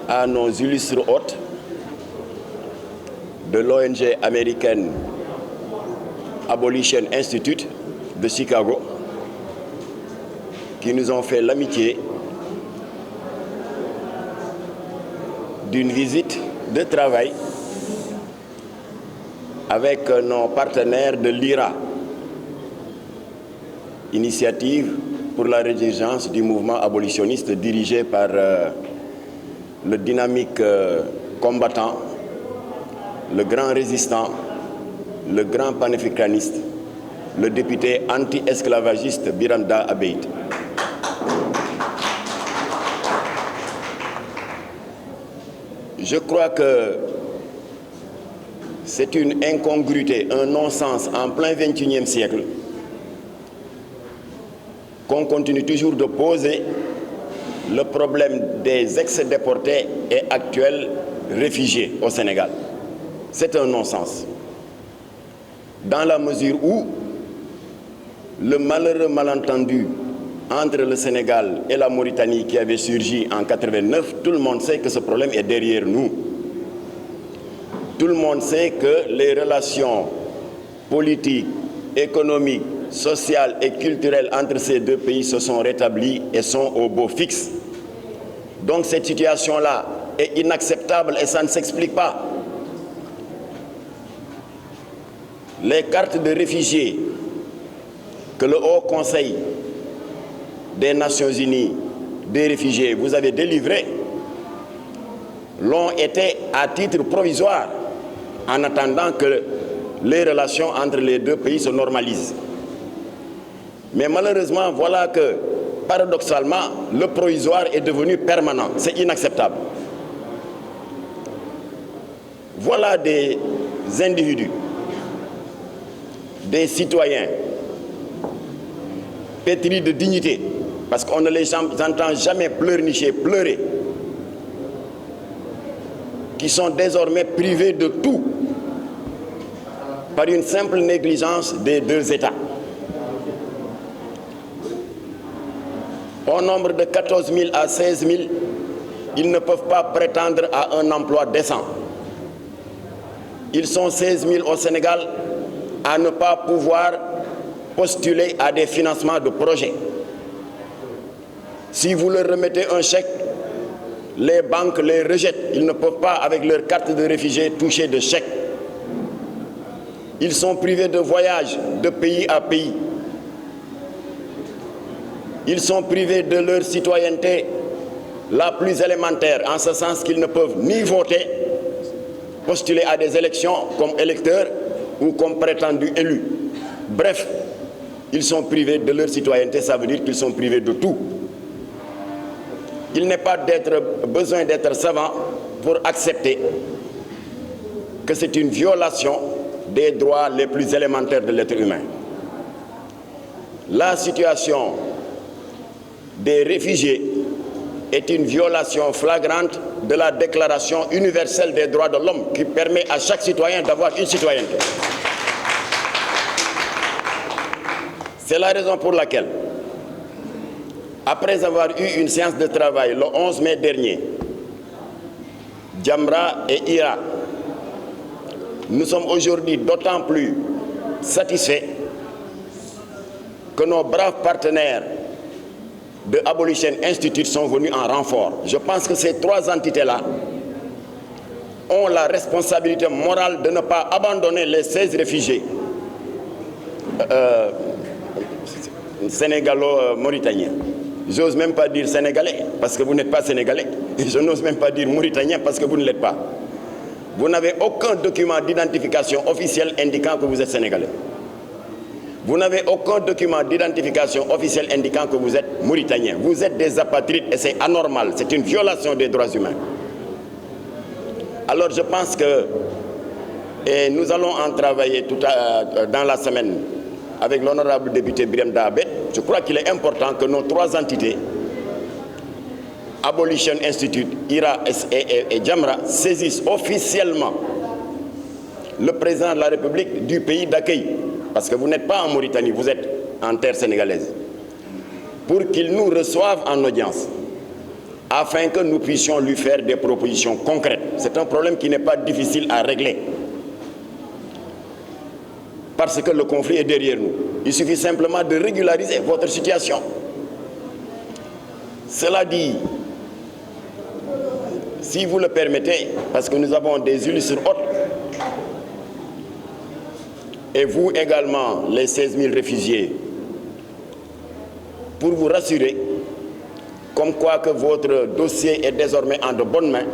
à nos illustres hôtes de l'ONG américaine Abolition Institute de Chicago, qui nous ont fait l'amitié d'une visite de travail avec nos partenaires de l'IRA, Initiative pour la résistance du mouvement abolitionniste dirigé par le dynamique combattant, le grand résistant, le grand panafricaniste, le député anti-esclavagiste Birame-Dah Abeid. Je crois que c'est une incongruité, un non-sens en plein XXIe siècle qu'on continue toujours de poser le problème des ex-déportés et actuels réfugiés au Sénégal. C'est un non-sens. Dans la mesure où le malheureux malentendu entre le Sénégal et la Mauritanie qui avait surgi en 89, tout le monde sait que ce problème est derrière nous. Tout le monde sait que les relations politiques, économiques, sociales et culturelles entre ces deux pays se sont rétablies et sont au beau fixe. Donc cette situation-là est inacceptable et ça ne s'explique pas. Les cartes de réfugiés que le Haut Conseil des Nations Unies des réfugiés vous avez délivrées l'ont été à titre provisoire en attendant que les relations entre les deux pays se normalisent. Mais malheureusement, voilà que, paradoxalement, le provisoire est devenu permanent. C'est inacceptable. Voilà des individus, des citoyens pétris de dignité, parce qu'on ne les entend jamais pleurnicher, pleurer, qui sont désormais privés de tout par une simple négligence des deux États. Au nombre de 14 000 à 16 000, ils ne peuvent pas prétendre à un emploi décent. Ils sont 16 000 au Sénégal à ne pas pouvoir postuler à des financements de projets. Si vous leur remettez un chèque, les banques les rejettent. Ils ne peuvent pas, avec leur carte de réfugié, toucher de chèque. Ils sont privés de voyages de pays à pays. Ils sont privés de leur citoyenneté la plus élémentaire, en ce sens qu'ils ne peuvent ni voter, postuler à des élections comme électeurs ou comme prétendus élus. Bref, ils sont privés de leur citoyenneté, ça veut dire qu'ils sont privés de tout. Il n'est pas besoin d'être savant pour accepter que c'est une violation des droits les plus élémentaires de l'être humain. La situation des réfugiés est une violation flagrante de la Déclaration universelle des droits de l'homme qui permet à chaque citoyen d'avoir une citoyenneté. C'est la raison pour laquelle, après avoir eu une séance de travail le 11 mai dernier, Jamra et IRA, nous sommes aujourd'hui d'autant plus satisfaits que nos braves partenaires de Abolition Institute sont venus en renfort. Je pense que ces trois entités-là ont la responsabilité morale de ne pas abandonner les 16 réfugiés sénégalo-mauritaniens. J'ose même pas dire sénégalais parce que vous n'êtes pas sénégalais. Je n'ose même pas dire mauritanien parce que vous ne l'êtes pas. Vous n'avez aucun document d'identification officiel indiquant que vous êtes sénégalais. Vous n'avez aucun document d'identification officiel indiquant que vous êtes mauritanien. Vous êtes des apatrides et c'est anormal. C'est une violation des droits humains. Alors je pense que nous allons en travailler dans la semaine avec l'honorable député Birame-Dah Abeid. Je crois qu'il est important que nos trois entités, Abolition Institute, IRA et Jamra, saisissent officiellement le président de la République du pays d'accueil, parce que vous n'êtes pas en Mauritanie, vous êtes en terre sénégalaise, pour qu'il nous reçoive en audience afin que nous puissions lui faire des propositions concrètes. C'est un problème qui n'est pas difficile à régler, parce que le conflit est derrière nous. Il suffit simplement de régulariser votre situation. Cela dit, si vous le permettez, parce que nous avons des illustres hôtes, et vous également, les 16 000 réfugiés, pour vous rassurer, comme quoi que votre dossier est désormais en de bonnes mains,